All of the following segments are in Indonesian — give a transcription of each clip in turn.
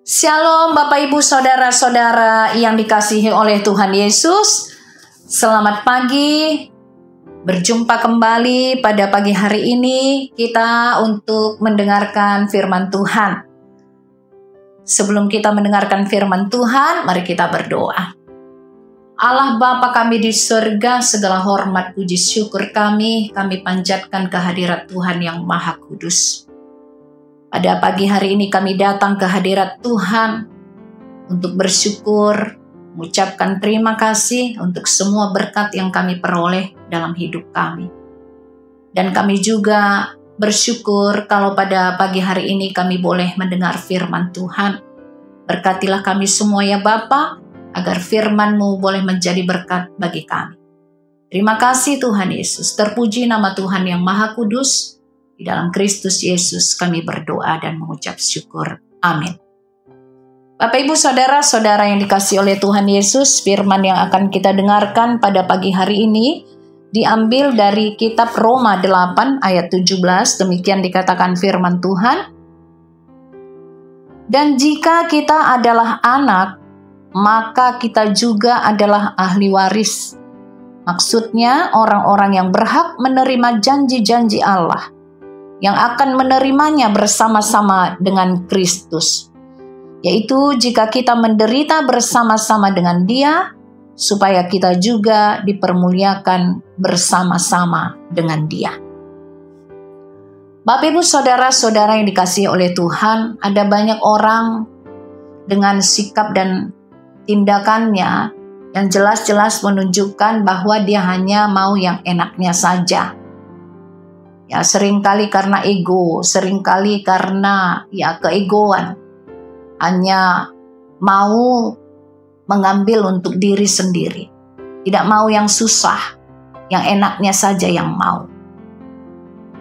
Shalom Bapak Ibu Saudara-saudara yang dikasihi oleh Tuhan Yesus. Selamat pagi. Berjumpa kembali pada pagi hari ini kita untuk mendengarkan firman Tuhan. Sebelum kita mendengarkan firman Tuhan, mari kita berdoa. Allah Bapa kami di surga, segala hormat puji syukur kami panjatkan ke hadirat Tuhan yang Maha Kudus. Pada pagi hari ini kami datang ke hadirat Tuhan untuk bersyukur, mengucapkan terima kasih untuk semua berkat yang kami peroleh dalam hidup kami. Dan kami juga bersyukur kalau pada pagi hari ini kami boleh mendengar firman Tuhan. Berkatilah kami semua ya Bapa, agar firman-Mu boleh menjadi berkat bagi kami. Terima kasih Tuhan Yesus, terpuji nama Tuhan yang Maha Kudus. Di dalam Kristus Yesus kami berdoa dan mengucap syukur. Amin. Bapak Ibu Saudara-saudara yang dikasihi oleh Tuhan Yesus, firman yang akan kita dengarkan pada pagi hari ini diambil dari kitab Roma 8 ayat 17. Demikian dikatakan firman Tuhan. Dan jika kita adalah anak, maka kita juga adalah ahli waris. Maksudnya orang-orang yang berhak menerima janji-janji Allah, yang akan menerimanya bersama-sama dengan Kristus. Yaitu jika kita menderita bersama-sama dengan Dia, supaya kita juga dipermuliakan bersama-sama dengan Dia. Bapak Ibu Saudara-saudara yang dikasihi oleh Tuhan, ada banyak orang dengan sikap dan tindakannya yang jelas-jelas menunjukkan bahwa dia hanya mau yang enaknya saja. Ya, seringkali karena ego, seringkali karena keegoan. Hanya mau mengambil untuk diri sendiri. Tidak mau yang susah, yang enaknya saja yang mau.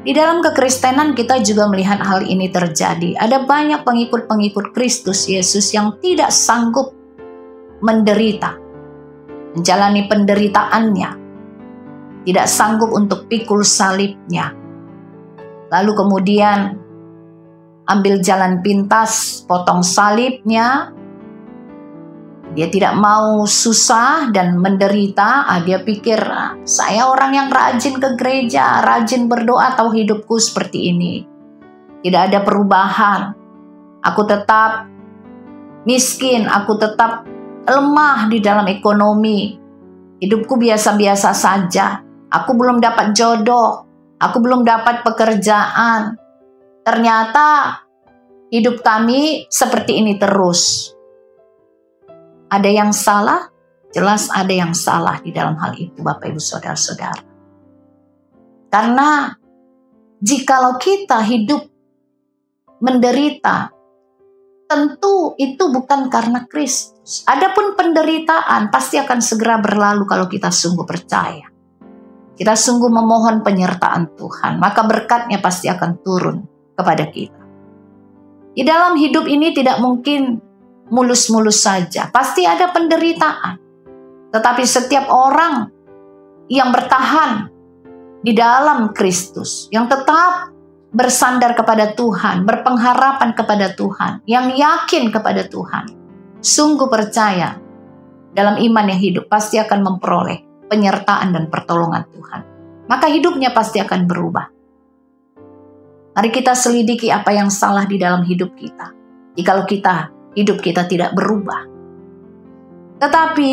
Di dalam kekristenan kita juga melihat hal ini terjadi. Ada banyak pengikut-pengikut Kristus Yesus yang tidak sanggup menderita, menjalani penderitaannya, tidak sanggup untuk pikul salibnya. Lalu kemudian ambil jalan pintas, potong salibnya. Dia tidak mau susah dan menderita. Dia pikir, saya orang yang rajin ke gereja, rajin berdoa, atau hidupku seperti ini. Tidak ada perubahan. Aku tetap miskin, aku tetap lemah di dalam ekonomi. Hidupku biasa-biasa saja. Aku belum dapat jodoh. Aku belum dapat pekerjaan. Ternyata hidup kami seperti ini terus. Ada yang salah? Jelas ada yang salah di dalam hal itu, Bapak Ibu Saudara-saudara. Karena jikalau kita hidup menderita, tentu itu bukan karena Kristus. Adapun penderitaan pasti akan segera berlalu kalau kita sungguh percaya. Kita sungguh memohon penyertaan Tuhan, maka berkatnya pasti akan turun kepada kita. Di dalam hidup ini tidak mungkin mulus-mulus saja, pasti ada penderitaan. Tetapi setiap orang yang bertahan di dalam Kristus, yang tetap bersandar kepada Tuhan, berpengharapan kepada Tuhan, yang yakin kepada Tuhan, sungguh percaya dalam iman yang hidup, pasti akan memperoleh penyertaan dan pertolongan Tuhan. Maka hidupnya pasti akan berubah. Mari kita selidiki apa yang salah di dalam hidup kita. Jikalau hidup kita tidak berubah. Tetapi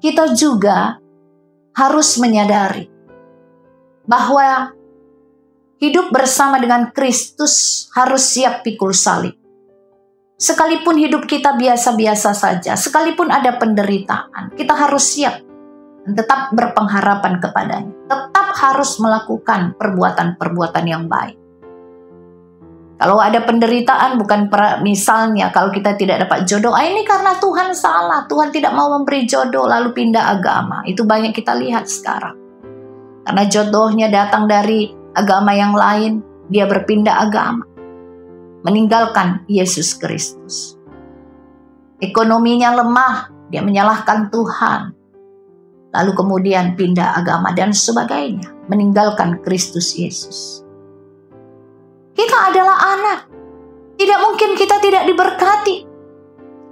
kita juga harus menyadari bahwa hidup bersama dengan Kristus harus siap pikul salib. Sekalipun hidup kita biasa-biasa saja, sekalipun ada penderitaan, kita harus siap dan tetap berpengharapan kepadanya. Tetap harus melakukan perbuatan-perbuatan yang baik. Kalau ada penderitaan, bukan misalnya kalau kita tidak dapat jodoh, ini karena Tuhan salah, Tuhan tidak mau memberi jodoh lalu pindah agama. Itu banyak kita lihat sekarang. Karena jodohnya datang dari agama yang lain, dia berpindah agama, meninggalkan Yesus Kristus. Ekonominya lemah, dia menyalahkan Tuhan. Lalu kemudian pindah agama dan sebagainya, meninggalkan Kristus Yesus. Kita adalah anak. Tidak mungkin kita tidak diberkati.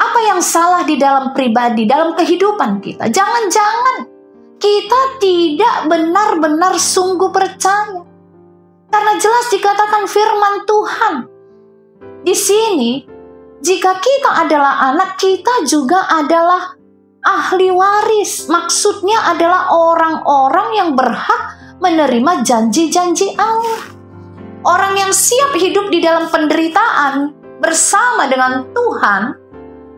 Apa yang salah di dalam pribadi, dalam kehidupan kita? Jangan-jangan kita tidak benar-benar sungguh percaya. Karena jelas dikatakan firman Tuhan. Di sini, jika kita adalah anak, kita juga adalah ahli waris. Maksudnya adalah orang-orang yang berhak menerima janji-janji Allah. Orang yang siap hidup di dalam penderitaan bersama dengan Tuhan.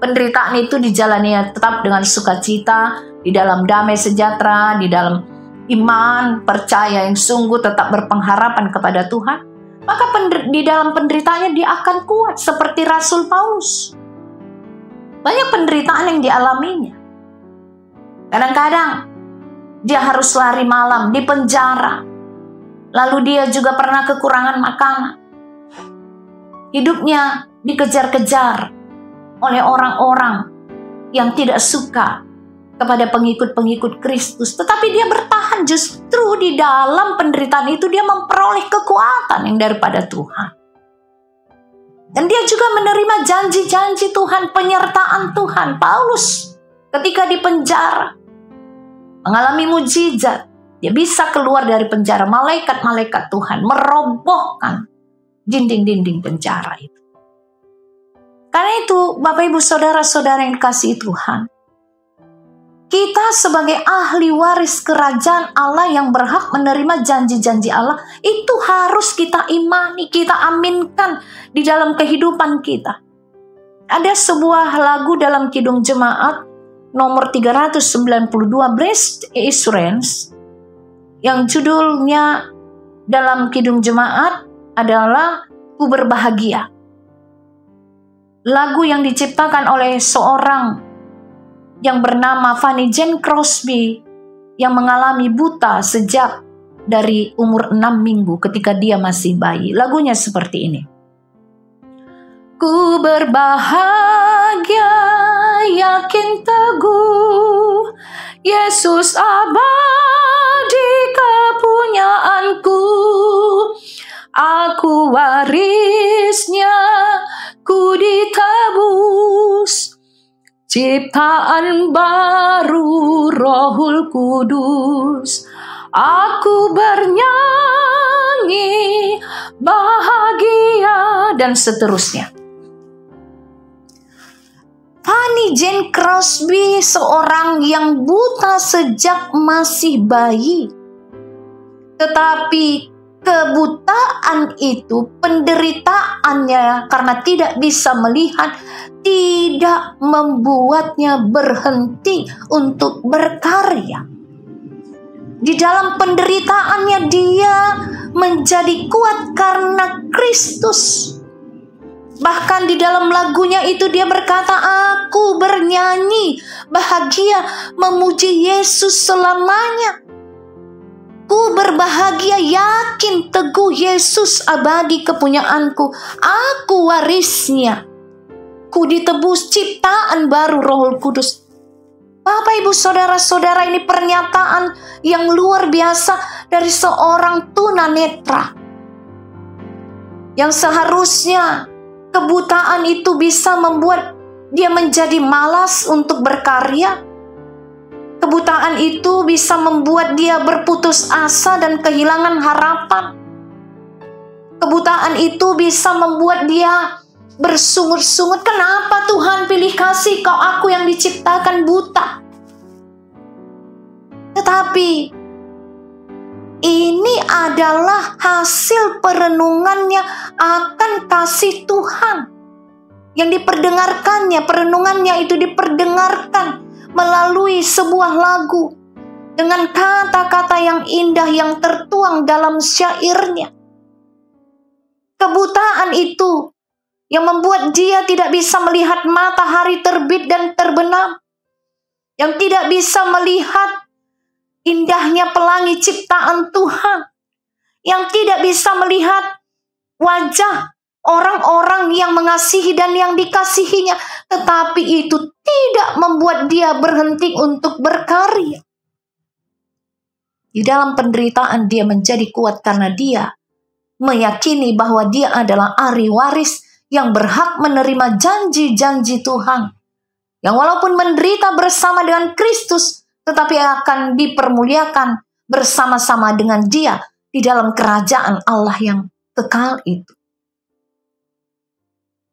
Penderitaan itu dijalani tetap dengan sukacita, di dalam damai sejahtera, di dalam iman, percaya yang sungguh, tetap berpengharapan kepada Tuhan. Maka di dalam penderitaannya dia akan kuat seperti Rasul Paulus. Banyak penderitaan yang dialaminya. Kadang-kadang dia harus lari malam di penjara. Lalu dia juga pernah kekurangan makanan. Hidupnya dikejar-kejar oleh orang-orang yang tidak suka kepada pengikut-pengikut Kristus. Tetapi dia bertahan, justru di dalam penderitaan itu dia memperoleh kekuatan yang daripada Tuhan. Dan dia juga menerima janji-janji Tuhan, penyertaan Tuhan. Paulus ketika di penjara mengalami mujizat. Dia bisa keluar dari penjara. Malaikat-malaikat Tuhan merobohkan dinding-dinding penjara itu. Karena itu, Bapak Ibu Saudara-saudara yang dikasihi Tuhan, kita sebagai ahli waris kerajaan Allah yang berhak menerima janji-janji Allah, itu harus kita imani, kita aminkan di dalam kehidupan kita. Ada sebuah lagu dalam Kidung Jemaat nomor 392, Blessed Assurance, yang judulnya dalam Kidung Jemaat adalah Ku Berbahagia. Lagu yang diciptakan oleh seorang yang bernama Fanny Jane Crosby yang mengalami buta sejak dari umur 6 minggu ketika dia masih bayi. Lagunya seperti ini. Ku berbahagia, yakin teguh, Yesus abadi kepunyaanku. Aku warisnya, ku ditebus, ciptaan baru Rohul Kudus. Aku bernyanyi bahagia, dan seterusnya. Fanny Jane Crosby seorang yang buta sejak masih bayi. Tetapi kebutaan itu, penderitaannya karena tidak bisa melihat, tidak membuatnya berhenti untuk berkarya. Di dalam penderitaannya dia menjadi kuat karena Kristus. Bahkan di dalam lagunya itu dia berkata, aku bernyanyi bahagia memuji Yesus selamanya. Ku berbahagia, yakin teguh, Yesus abadi kepunyaanku. Aku warisnya. Ku ditebus, ciptaan baru Rohul Kudus. Bapak Ibu Saudara-saudara, ini pernyataan yang luar biasa dari seorang tunanetra. Yang seharusnya kebutaan itu bisa membuat dia menjadi malas untuk berkarya. Kebutaan itu bisa membuat dia berputus asa dan kehilangan harapan. Kebutaan itu bisa membuat dia bersungut-sungut. Kenapa Tuhan pilih kasih kau aku yang diciptakan buta? Tetapi ini adalah hasil perenungannya akan kasih Tuhan. Yang diperdengarkannya, perenungannya itu diperdengarkan melalui sebuah lagu dengan kata-kata yang indah yang tertuang dalam syairnya. Kebutaan itu yang membuat dia tidak bisa melihat matahari terbit dan terbenam, yang tidak bisa melihat indahnya pelangi ciptaan Tuhan, yang tidak bisa melihat wajah orang-orang yang mengasihi dan yang dikasihinya, tetapi itu tidak membuat dia berhenti untuk berkarya. Di dalam penderitaan dia menjadi kuat karena dia meyakini bahwa dia adalah ahli waris yang berhak menerima janji-janji Tuhan. Yang walaupun menderita bersama dengan Kristus, tetapi akan dipermuliakan bersama-sama dengan Dia di dalam kerajaan Allah yang kekal itu.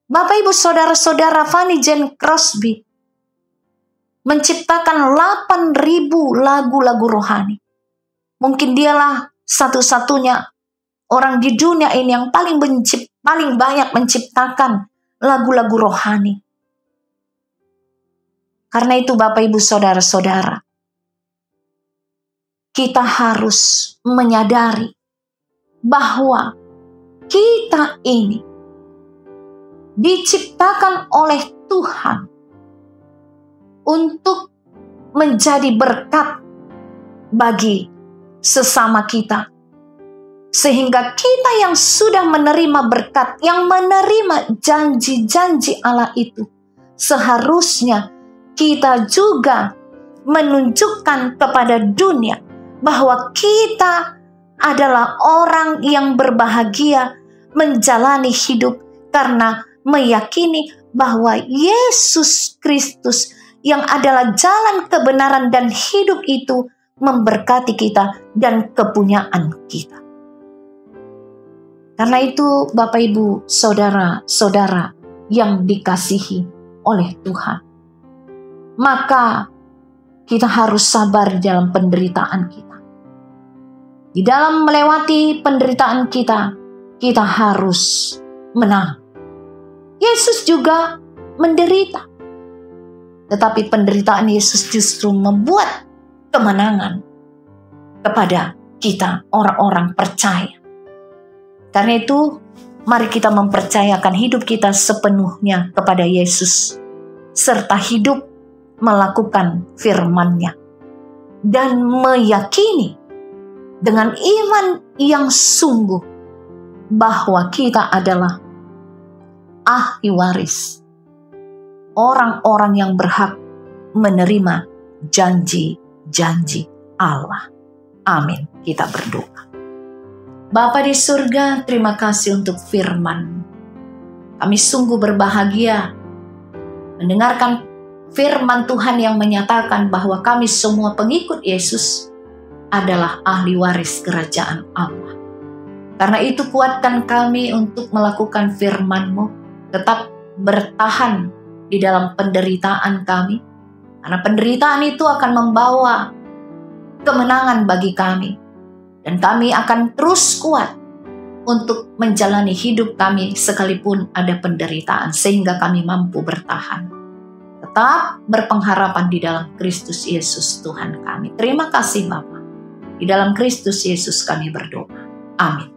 Bapak, Ibu, Saudara-saudara, Fanny Jane Crosby menciptakan 8.000 lagu-lagu rohani. Mungkin dialah satu-satunya orang di dunia ini yang paling banyak menciptakan lagu-lagu rohani. Karena itu Bapak, Ibu, Saudara-saudara, kita harus menyadari bahwa kita ini diciptakan oleh Tuhan untuk menjadi berkat bagi sesama kita. Sehingga kita yang sudah menerima berkat, yang menerima janji-janji Allah itu, seharusnya kita juga menunjukkan kepada dunia bahwa kita adalah orang yang berbahagia menjalani hidup karena meyakini bahwa Yesus Kristus yang adalah jalan kebenaran dan hidup itu memberkati kita dan kepunyaan kita. Karena itu Bapak, Ibu, Saudara-saudara yang dikasihi oleh Tuhan, maka kita harus sabar dalam penderitaan kita. Di dalam melewati penderitaan kita, kita harus menang. Yesus juga menderita. Tetapi penderitaan Yesus justru membuat kemenangan kepada kita, orang-orang percaya. Karena itu, mari kita mempercayakan hidup kita sepenuhnya kepada Yesus, serta hidup melakukan firman-Nya, dan meyakini dengan iman yang sungguh bahwa kita adalah ahli waris, orang-orang yang berhak menerima janji-janji Allah. Amin. Kita berdoa. Bapa di surga, terima kasih untuk firman. Kami sungguh berbahagia mendengarkan firman Tuhan yang menyatakan bahwa kami semua pengikut Yesus adalah ahli waris kerajaan Allah. Karena itu kuatkan kami untuk melakukan firman-Mu, tetap bertahan di dalam penderitaan kami. Karena penderitaan itu akan membawa kemenangan bagi kami. Dan kami akan terus kuat untuk menjalani hidup kami sekalipun ada penderitaan, sehingga kami mampu bertahan. Tetap berpengharapan di dalam Kristus Yesus Tuhan kami. Terima kasih Bapa. Di dalam Kristus Yesus kami berdoa. Amin.